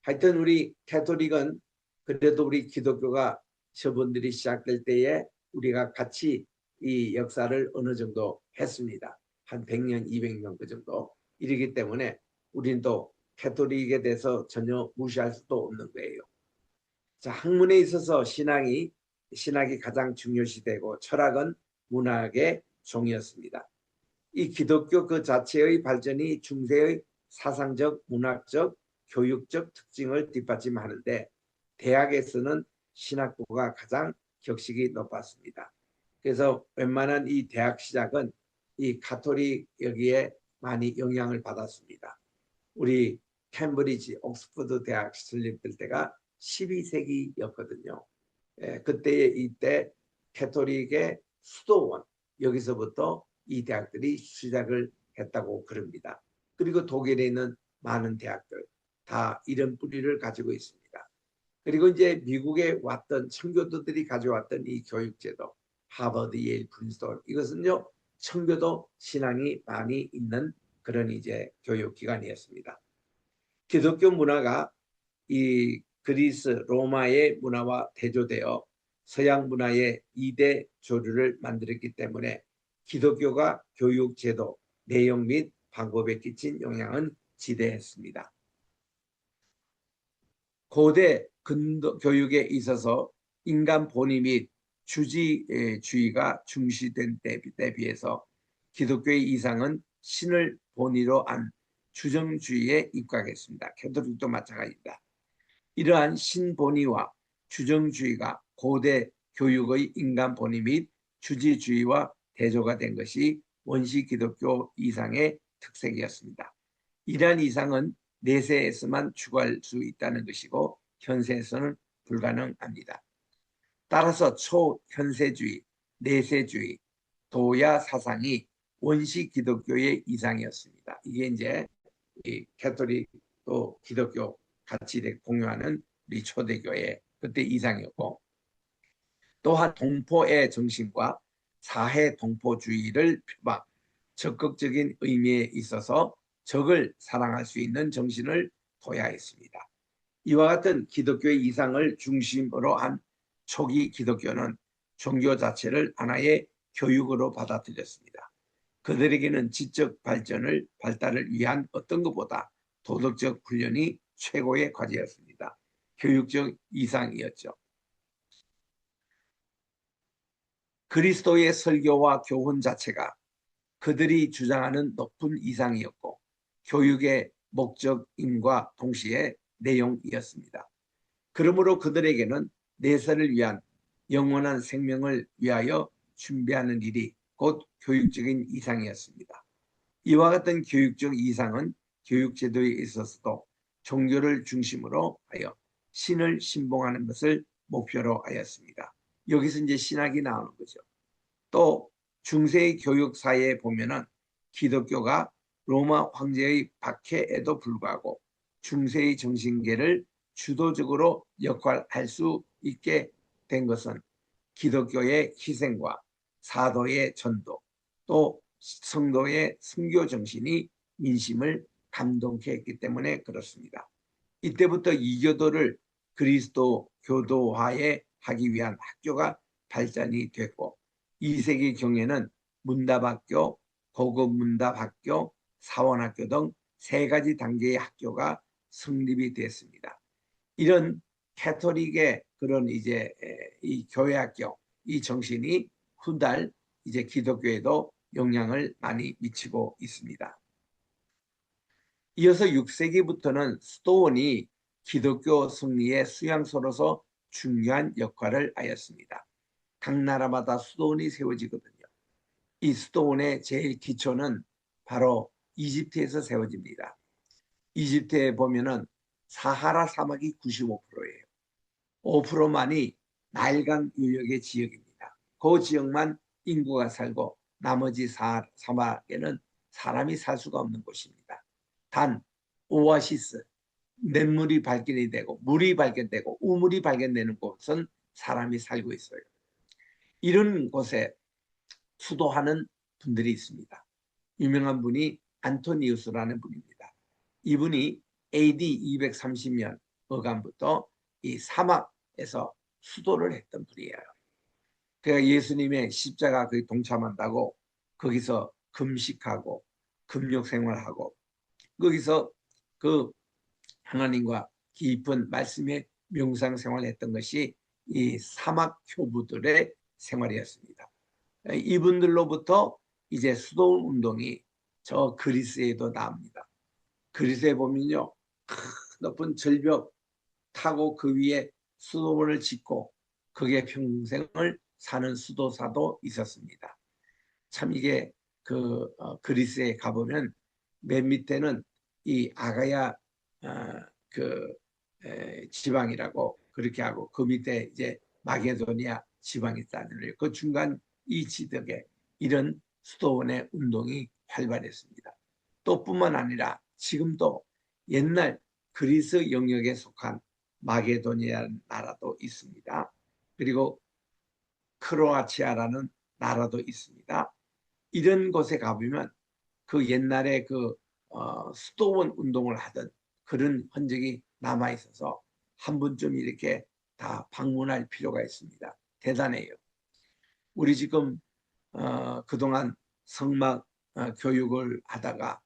하여튼 우리 캐토릭은 그래도 우리 기독교가 저분들이 시작될 때에 우리가 같이 이 역사를 어느 정도 했습니다. 한 100년, 200년 그 정도. 이러기 때문에 우리는 또 캐토릭에 대해서 전혀 무시할 수도 없는 거예요. 자, 학문에 있어서 신학이 가장 중요시되고 철학은 문학의 종이었습니다. 이 기독교 그 자체의 발전이 중세의 사상적, 문학적, 교육적 특징을 뒷받침하는데 대학에서는 신학부가 가장 격식이 높았습니다. 그래서 웬만한 이 대학 시작은 이 가톨릭 여기에 많이 영향을 받았습니다. 우리 캠브리지, 옥스퍼드 대학 설립될 때가 12세기였거든요. 그때 이때 캐톨릭의 수도원 여기서부터 이 대학들이 시작을 했다고 그럽니다. 그리고 독일에 있는 많은 대학들 다 이런 뿌리를 가지고 있습니다. 그리고 이제 미국에 왔던 청교도들이 가져왔던 이 교육제도 하버드, 예일, 프린스턴 이것은요 청교도 신앙이 많이 있는 그런 이제 교육기관이었습니다. 기독교 문화가 이 그리스 로마의 문화와 대조되어 서양 문화의 2대 조류를 만들었기 때문에 기독교가 교육 제도, 내용 및 방법에 끼친 영향은 지대했습니다. 고대 근도 교육에 있어서 인간 본의 및 주지주의가 중시된 때 비해서 기독교의 이상은 신을 본의로 한 주정주의에 입각했습니다. 캐톨릭도 마찬가지입니다. 이러한 신본의와 주정주의가 고대 교육의 인간 본의 및 주지주의와 대조가 된 것이 원시 기독교 이상의 특색이었습니다. 이러한 이상은 내세에서만 추구할 수 있다는 것이고 현세에서는 불가능합니다. 따라서 초현세주의, 내세주의, 도야 사상이 원시 기독교의 이상이었습니다. 이게 이제 이 캐톨릭 또 기독교 같이 공유하는 우리 초대교회 그때 이상이었고 또한 동포의 정신과 사회 동포주의를 표박 적극적인 의미에 있어서 적을 사랑할 수 있는 정신을 도야했습니다. 이와 같은 기독교의 이상을 중심으로 한 초기 기독교는 종교 자체를 하나의 교육으로 받아들였습니다. 그들에게는 지적 발달을 위한 어떤 것보다 도덕적 훈련이 최고의 과제였습니다. 교육적 이상이었죠. 그리스도의 설교와 교훈 자체가 그들이 주장하는 높은 이상이었고 교육의 목적임과 동시에 내용이었습니다. 그러므로 그들에게는 내세를 위한 영원한 생명을 위하여 준비하는 일이 곧 교육적인 이상이었습니다. 이와 같은 교육적 이상은 교육제도에 있어서도 종교를 중심으로 하여 신을 신봉하는 것을 목표로 하였습니다. 여기서 이제 신학이 나오는 거죠. 또 중세의 교육 사회에 보면은 기독교가 로마 황제의 박해에도 불구하고 중세의 정신계를 주도적으로 역할할 수 있게 된 것은 기독교의 희생과 사도의 전도, 또 성도의 선교 정신이 민심을 감동케 했기 때문에 그렇습니다. 이때부터 이교도를 그리스도 교도화에 하기 위한 학교가 발전이 됐고 2세기 경에는 문답학교, 고급 문답학교, 사원학교 등 세 가지 단계의 학교가 성립이 됐습니다. 이런 캐토릭의 그런 이제 이 교회학교 이 정신이 훗날 이제 기독교에도 영향을 많이 미치고 있습니다. 이어서 6세기부터는 수도원이 기독교 승리의 수양소로서 중요한 역할을 하였습니다. 각 나라마다 수도원이 세워지거든요. 이 수도원의 제일 기초는 바로 이집트에서 세워집니다. 이집트에 보면은 사하라 사막이 95%예요. 5%만이 나일강 유역의 지역입니다. 그 지역만 인구가 살고 나머지 사막에는 사람이 살 수가 없는 곳입니다. 단 오아시스, 냇물이 발견이 되고 물이 발견되고 우물이 발견되는 곳은 사람이 살고 있어요. 이런 곳에 수도하는 분들이 있습니다. 유명한 분이 안토니우스라는 분입니다. 이분이 AD 230년 어간부터 이 사막에서 수도를 했던 분이에요. 그러니까 예수님의 십자가 거기 동참한다고 거기서 금식하고 금욕 생활하고 거기서 그 하나님과 깊은 말씀의 명상 생활했던 것이 이 사막 교부들의 생활이었습니다. 이분들로부터 이제 수도 운동이 저 그리스에도 나옵니다. 그리스에 보면요, 높은 절벽 타고 그 위에 수도원을 짓고 그게 평생을 사는 수도사도 있었습니다. 참 이게 그리스에 가보면 맨 밑에는 이 아가야 그 지방이라고 그렇게 하고 그 밑에 이제 마게도니아 지방이 있다는 그 중간 이 지역에 이런 수도원의 운동이 활발했습니다. 또 뿐만 아니라 지금도 옛날 그리스 영역에 속한 마게도니아 나라도 있습니다. 그리고 크로아치아라는 나라도 있습니다. 이런 곳에 가보면 그 옛날에 수도원 운동을 하던 그런 흔적이 남아 있어서 한 번쯤 이렇게 다 방문할 필요가 있습니다. 대단해요. 우리 지금 그동안 성막 교육을 하다가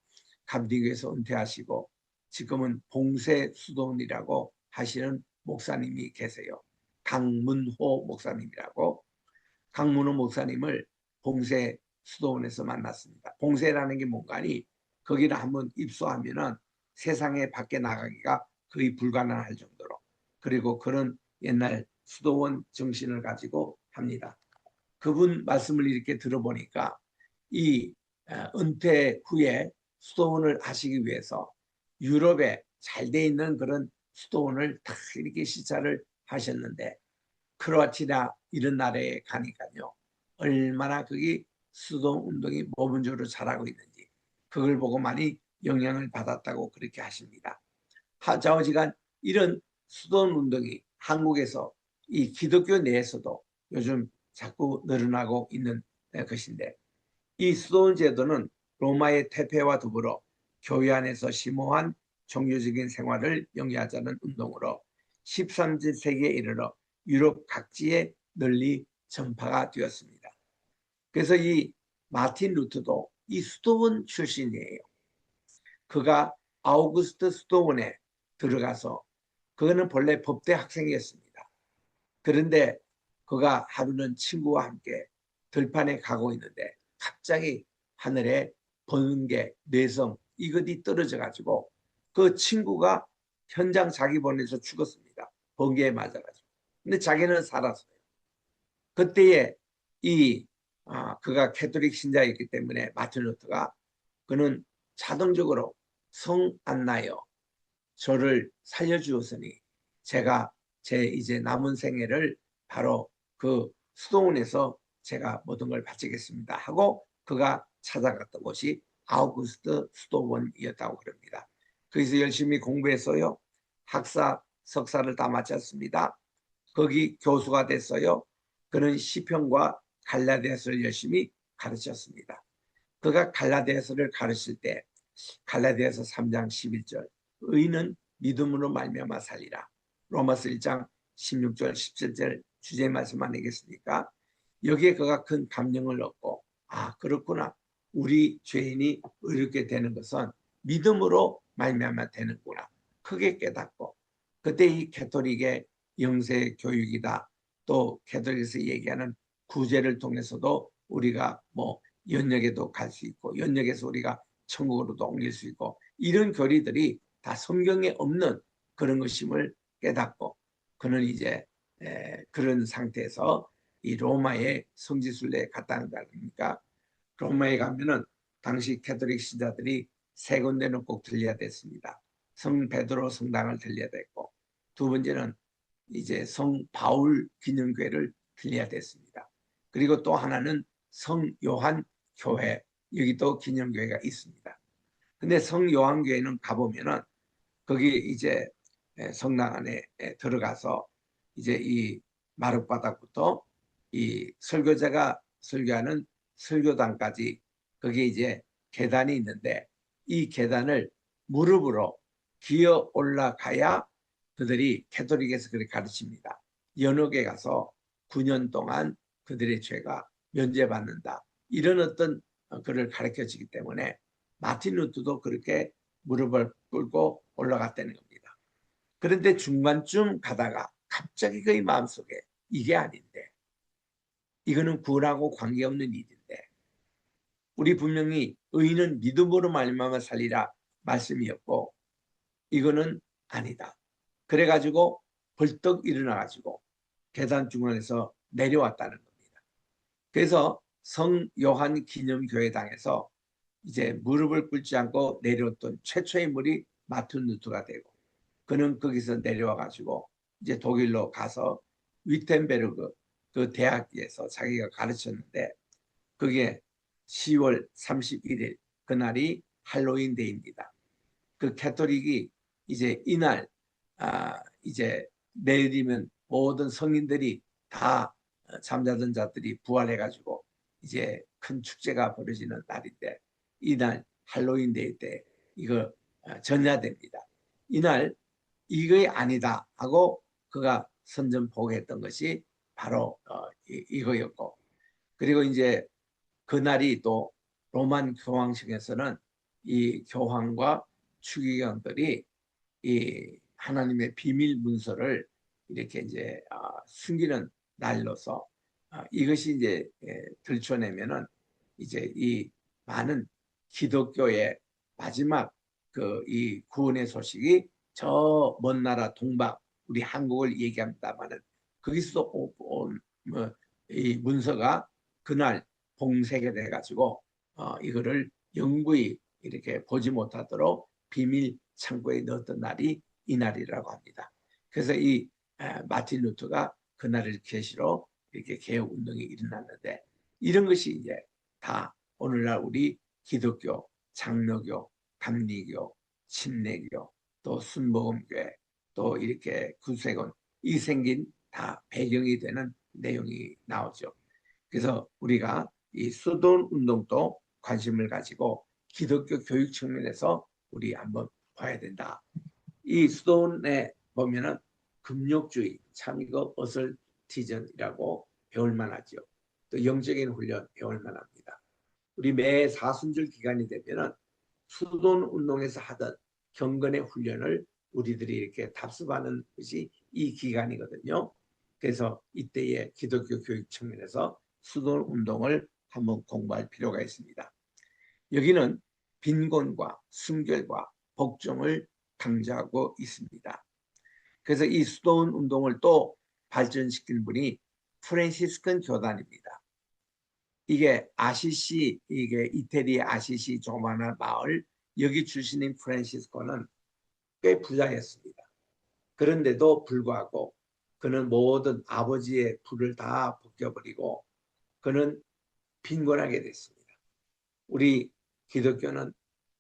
감리교에서 은퇴하시고 지금은 봉세 수도원이라고 하시는 목사님이 계세요. 강문호 목사님이라고. 강문호 목사님을 봉세 수도원에서 만났습니다. 봉세라는 게 뭔가니 거기를 한번 입소하면은 세상에 밖에 나가기가 거의 불가능할 정도로 그리고 그런 옛날 수도원 정신을 가지고 합니다. 그분 말씀을 이렇게 들어보니까 이 은퇴 후에 수도원을 하시기 위해서 유럽에 잘 돼 있는 그런 수도원을 다 이렇게 시찰을 하셨는데 크로아티아 이런 나라에 가니까요. 얼마나 거기 수도 운동이 모범적으로 잘하고 있는지 그걸 보고 많이 영향을 받았다고 그렇게 하십니다. 좌우지간 이런 수도 운동이 한국에서 이 기독교 내에서도 요즘 자꾸 늘어나고 있는 것인데 이 수도원 제도는 로마의 퇴폐와 더불어 교회 안에서 심오한 종교적인 생활을 영위하자는 운동으로 13세기에 이르러 유럽 각지에 널리 전파가 되었습니다. 그래서 이 마틴 루터도 이 수도원 출신이에요. 그가 아우구스트 수도원에 들어가서 그거는 본래 법대 학생이었습니다. 그런데 그가 하루는 친구와 함께 들판에 가고 있는데 갑자기 하늘에 번개, 뇌성 이것이 떨어져 가지고 그 친구가 현장 자기 본에서 죽었습니다. 번개에 맞아가지고. 근데 자기는 살았어요. 그때에 이 그가 캐톨릭 신자였기 때문에 마틴 루터가 그는 자동적으로 성 안나여 저를 살려주었으니 제가 제 이제 남은 생애를 바로 그 수도원에서 제가 모든 걸 바치겠습니다 하고 그가 찾아갔던 곳이 아우구스트 수도원이었다고 그럽니다. 그래서 열심히 공부했어요. 학사, 석사를 다 마쳤습니다. 거기 교수가 됐어요. 그는 시편과 갈라디아서를 열심히 가르쳤습니다. 그가 갈라디아서를 가르칠 때 갈라디아서 3장 11절 의인은 믿음으로 말미암아 살리라. 로마서 1장 16절 17절 주제 말씀 아니겠습니까? 여기에 그가 큰 감명을 얻고 그렇구나. 우리 죄인이 의롭게 되는 것은 믿음으로 말미암아 되는구나. 크게 깨닫고 그때 이 캐톨릭의 영세 교육이다. 또 캐톨릭에서 얘기하는 구제를 통해서도 우리가 뭐 연역에도 갈 수 있고 연역에서 우리가 천국으로도 옮길 수 있고 이런 교리들이 다 성경에 없는 그런 것임을 깨닫고 그는 이제 그런 상태에서 이 로마의 성지순례에 갔다는 거 아닙니까? 로마에 가면은 당시 캐톨릭 신자들이 세 군데는 꼭 들려야 됐습니다. 성 베드로 성당을 들려야 됐고 두 번째는 이제 성 바울 기념교회를 들려야 됐습니다. 그리고 또 하나는 성 요한 교회 여기도 기념교회가 있습니다. 근데 성 요한 교회는 가보면은 거기 이제 성당 안에 들어가서 이제 이 마룻바닥부터 이 설교자가 설교하는 설교당까지 거기에 이제 계단이 있는데 이 계단을 무릎으로 기어 올라가야 그들이 캐톨릭에서 그렇게 가르칩니다. 연옥에 가서 9년 동안 그들의 죄가 면제받는다. 이런 어떤 그를 가르쳐 주기 때문에 마틴 루터도 그렇게 무릎을 꿇고 올라갔다는 겁니다. 그런데 중간쯤 가다가 갑자기 그의 마음속에 이게 아닌데 이거는 구원하고 관계없는 일인데 우리 분명히 의인은 믿음으로 말미암아 살리라 말씀이었고 이거는 아니다. 그래가지고 벌떡 일어나가지고 계단 중간에서 내려왔다는 겁니다. 그래서 성 요한 기념교회당에서 이제 무릎을 꿇지 않고 내려왔던 최초의 인물이 마틴 루터가 되고 그는 거기서 내려와 가지고 이제 독일로 가서 위텐베르그 그 대학에서 자기가 가르쳤는데 그게 10월 31일 그날이 할로윈 데이입니다. 그 캐톨릭이 이제 이날 이제 내일이면 모든 성인들이 다 잠자던 자들이 부활해 가지고 이제 큰 축제가 벌어지는 날인데 이날 할로윈 데이 때 이거 전야됩니다. 이날 이게 아니다 하고 그가 선전포고했던 것이 바로 이거였고 그리고 이제 그날이 또 로만 교황청에서는 이 교황과 추기경들이 이 하나님의 비밀 문서를 이렇게 이제 숨기는 날로서 이것이 이제 들춰내면은 이제 이 많은 기독교의 마지막 그 이 구원의 소식이 저 먼 나라 동방 우리 한국을 얘기합니다만은 거기서 온이 문서가 그날 봉쇄가 돼가지고 이거를 영구히 이렇게 보지 못하도록 비밀 창고에 넣었던 날이 이 날이라고 합니다. 그래서 이 마틴 루터가 그날을 계시로 이렇게 개혁 운동이 일어났는데 이런 것이 이제 다 오늘날 우리 기독교, 장로교, 감리교, 침례교, 또 순복음교회, 또 이렇게 구세군 이 생긴 다 배경이 되는 내용이 나오죠. 그래서 우리가 이 수도원 운동도 관심을 가지고 기독교 교육 측면에서 우리 한번 봐야 된다. 이 수도원에 보면은 금욕주의, 참 이거 어설티전이라고 배울 만하죠. 또 영적인 훈련 배울 만합니다. 우리 매 사순절 기간이 되면은 수도원 운동에서 하던 경건의 훈련을 우리들이 이렇게 답습하는 것이 이 기간이거든요. 그래서 이때의 기독교 교육 측면에서 수도원 운동을 한번 공부할 필요가 있습니다. 여기는 빈곤과 순결과 복종을 강조하고 있습니다. 그래서 이 수도원 운동을 또 발전시킨 분이 프란시스컨 교단입니다. 이게 아시시, 이게 이태리 아시시 조그마한 마을, 여기 출신인 프란시스코는 꽤 부자였습니다. 그런데도 불구하고 그는 모든 아버지의 부를 다 벗겨버리고 그는 빈곤하게 됐습니다. 우리 기독교는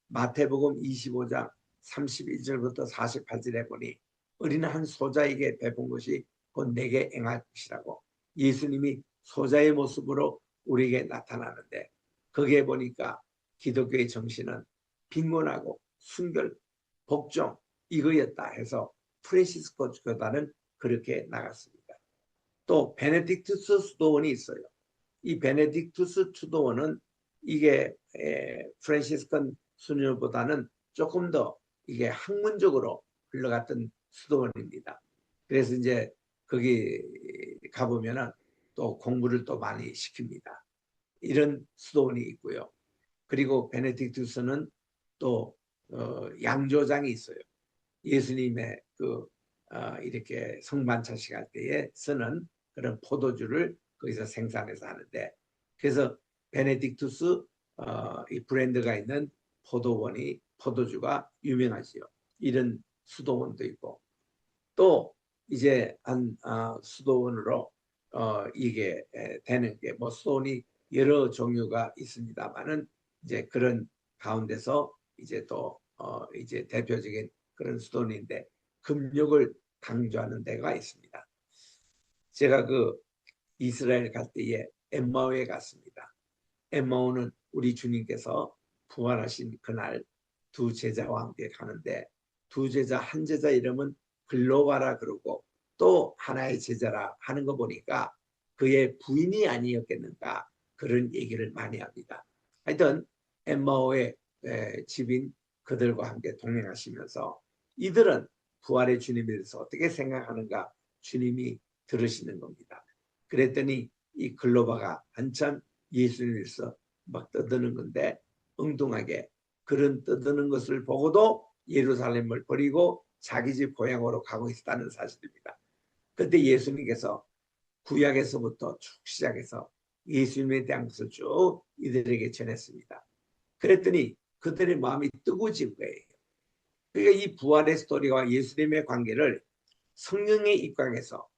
마태복음 25장 31절부터 48절에 보니 어린 한 소자에게 베푼 것이 곧 내게 행할 것이라고 예수님이 소자의 모습으로 우리에게 나타나는데 거기에 보니까 기독교의 정신은 빈곤하고 순결, 복종 이거였다 해서 프란시스코 교단은 그렇게 나갔습니다. 또 베네딕투스 수도원이 있어요. 이 베네딕투스 수도원은 이게 프란시스컨 수녀보다는 조금 더 이게 학문적으로 흘러갔던 수도원입니다. 그래서 이제 거기 가보면은 또 공부를 또 많이 시킵니다. 이런 수도원이 있고요. 그리고 베네딕투스는 또 양조장이 있어요. 예수님의 이렇게 성만찬식 할 때에 쓰는 그런 포도주를 거기서 생산해서 하는데 그래서 베네딕투스 이 브랜드가 있는 포도주가 유명하지요. 이런 수도원도 있고 또 이제 한 수도원으로 이게 되는 게 뭐 수도원이 여러 종류가 있습니다만은 이제 그런 가운데서 이제 또 이제 대표적인 그런 수도원인데 금욕을 강조하는 데가 있습니다. 제가 이스라엘 갈 때에 엠마오에 갔습니다. 엠마오는 우리 주님께서 부활하신 그날 두 제자와 함께 가는데 두 제자 한 제자 이름은 글로바라 그러고 또 하나의 제자라 하는 거 보니까 그의 부인이 아니었겠는가 그런 얘기를 많이 합니다. 하여튼 엠마오의 집인 그들과 함께 동행하시면서 이들은 부활의 주님에 대해서 어떻게 생각하는가 주님이 들으시는 겁니다. 그랬더니 이 글로바가 한참 예수님에서 막 떠드는 건데 엉뚱하게 그런 떠드는 것을 보고도 예루살렘을 버리고 자기 집 고향으로 가고 있다는 사실입니다. 그때 예수님께서 구약에서부터 쭉 시작해서 예수님에 대한 것을 쭉 이들에게 전했습니다. 그랬더니 그들의 마음이 뜨거워진 거예요. 그러니까 이 부활의 스토리와 예수님의 관계를 성령에 입각해서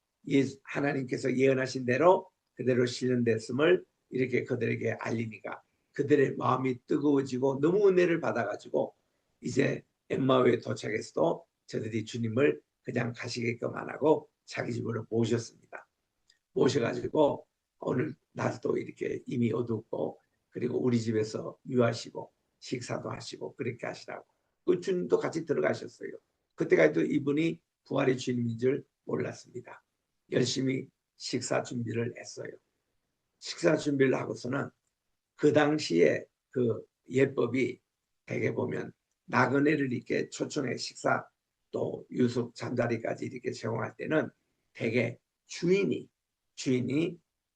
하나님께서 예언하신 대로 그대로 실현됐음을 이렇게 그들에게 알리니까 그들의 마음이 뜨거워지고 너무 은혜를 받아가지고 이제 엠마오에 도착해서도 저들이 주님을 그냥 가시게끔 안 하고 자기 집으로 모셨습니다. 모셔가지고 오늘 낮도 이렇게 이미 어둡고 그리고 우리 집에서 유하시고 식사도 하시고 그렇게 하시라고 그 주님도 같이 들어가셨어요. 그때까지도 이분이 부활의 주님인 줄 몰랐습니다. 열심히 식사 준비를 했어요. 식사 준비를 하고서는 그 당시에 그 예법이 대개 보면 나그네를 이렇게 초청해 식사 또 유숙 잠자리까지 이렇게 제공할 때는 대개 주인이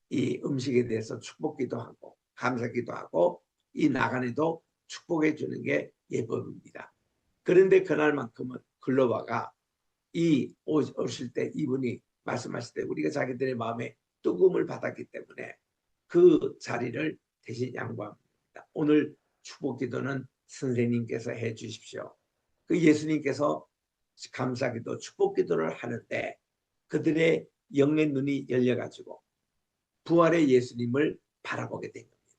이 음식에 대해서 축복기도 하고 감사기도 하고 이 나그네도 축복해 주는 게 예법입니다. 그런데 그날만큼은 글로바가 이 오실 때 이분이 말씀하실 때 우리가 자기들의 마음에 뜨거움을 받았기 때문에 그 자리를 대신 양보합니다. 오늘 축복 기도는 선생님께서 해 주십시오. 그 예수님께서 감사기도 축복 기도를 하는데 그들의 영의 눈이 열려가지고 부활의 예수님을 바라보게 된 겁니다.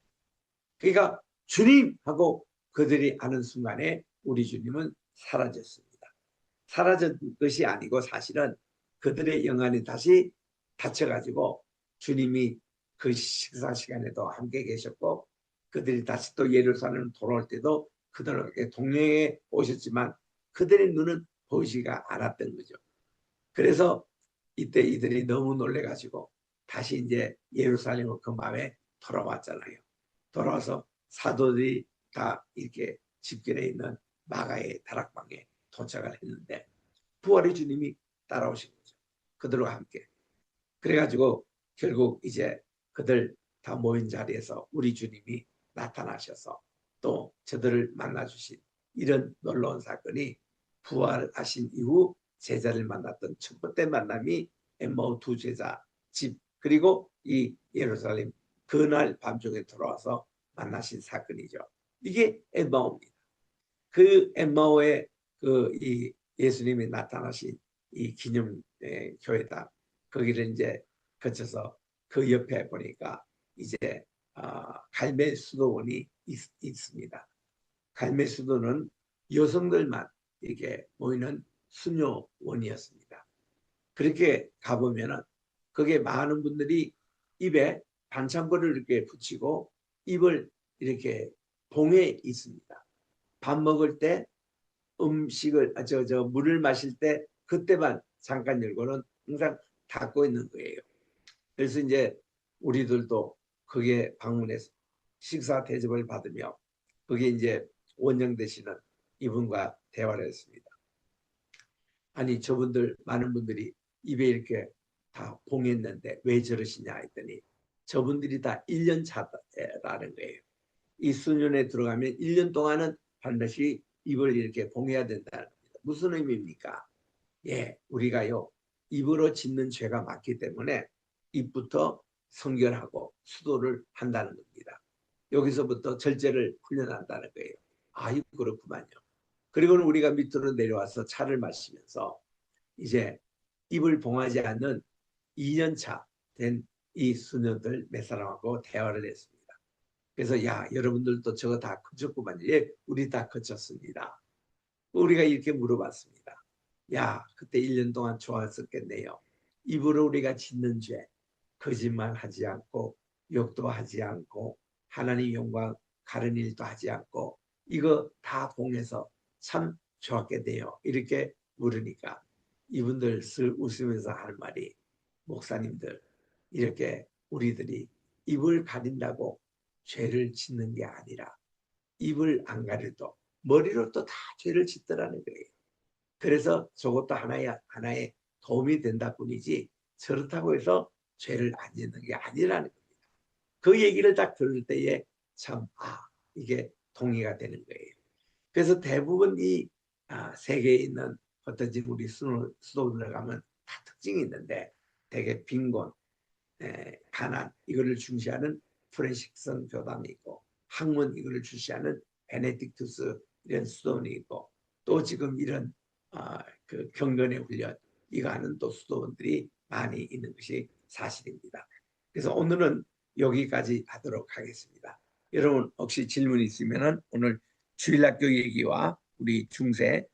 그러니까 주님 하고 그들이 아는 순간에 우리 주님은 사라졌습니다. 사라진 것이 아니고 사실은 그들의 영안이 다시 닫혀가지고 주님이 그 식사 시간에도 함께 계셨고 그들이 다시 또 예루살렘 돌아올 때도 그들에게 동행해 오셨지만 그들의 눈은 보이지가 않았던 거죠. 그래서 이때 이들이 너무 놀래가지고 다시 이제 예루살렘으로 그 밤에 돌아왔잖아요. 돌아와서 사도들이 다 이렇게 집결해 있는 마가의 다락방에 도착을 했는데 부활의 주님이 따라오신 거죠. 그들과 함께. 그래가지고 결국 이제 그들 다 모인 자리에서 우리 주님이 나타나셔서 또 저들을 만나주신 이런 놀라운 사건이 부활하신 이후 제자를 만났던 첫 번째 만남이 엠마오 두 제자 집 그리고 이 예루살렘 그날 밤중에 돌아와서 만나신 사건이죠. 이게 엠마오입니다. 그 엠마오의 그 이 예수님이 나타나신 이 기념 교회다. 거기를 이제 거쳐서 그 옆에 보니까 이제 갈멜 수도원이 있습니다. 갈멜 수도는 여성들만 이렇게 모이는 수녀원이었습니다. 그렇게 가보면은 거기에 많은 분들이 입에 반창고를 이렇게 붙이고 입을 이렇게 봉해 있습니다. 밥 먹을 때 음식을 물을 마실 때 그때만 잠깐 열고는 항상 닫고 있는 거예요. 그래서 이제 우리들도 거기에 방문해서 식사 대접을 받으며 거기에 이제 원장 되시는 이분과 대화를 했습니다. 아니 저분들 많은 분들이 입에 이렇게 다 봉했는데 왜 저러시냐 했더니 저분들이 다 1년 차라는 거예요. 이 수련에 들어가면 1년 동안은 반드시 입을 이렇게 봉해야 된다는 겁니다. 무슨 의미입니까? 예, 우리가요 입으로 짓는 죄가 많기 때문에 입부터 성결하고 수도를 한다는 겁니다. 여기서부터 절제를 훈련한다는 거예요. 아유 그렇구만요. 그리고는 우리가 밑으로 내려와서 차를 마시면서 이제 입을 봉하지 않는 2년차 된 이 수녀들 몇 사람하고 대화를 했습니다. 그래서 야 여러분들도 저거 다 거쳤구만. 예, 우리 다 거쳤습니다. 우리가 이렇게 물어봤습니다. 야 그때 1년 동안 좋았었겠네요. 입으로 우리가 짓는 죄 거짓말하지 않고 욕도 하지 않고 하나님 영광 가른 일도 하지 않고 이거 다 봉해서 참 좋았겠네요. 이렇게 물으니까 이분들 슬 웃으면서 하는 말이 목사님들 이렇게 우리들이 입을 가린다고 죄를 짓는 게 아니라 입을 안 가려도 머리로 또 다 죄를 짓더라는 거예요. 그래서 저것도 하나의 도움이 된다 뿐이지 저렇다고 해서 죄를 안 짓는 게 아니라는 겁니다. 그 얘기를 딱 들을 때에 참 이게 동의가 되는 거예요. 그래서 대부분 이 세계에 있는 어떤 우리 수도원을 가면 다 특징이 있는데 되게 빈곤, 가난 이거를 중시하는 프랜시스컨 교단이 있고 학문 이거를 중시하는 베네딕투스 이런 수도원이 있고 또 지금 이런 그 경건의 훈련 이거 하는 또 수도원들이 많이 있는 것이 사실입니다. 그래서 오늘은 여기까지 하도록 하겠습니다. 여러분 혹시 질문 있으면 오늘 주일학교 얘기와 우리 중세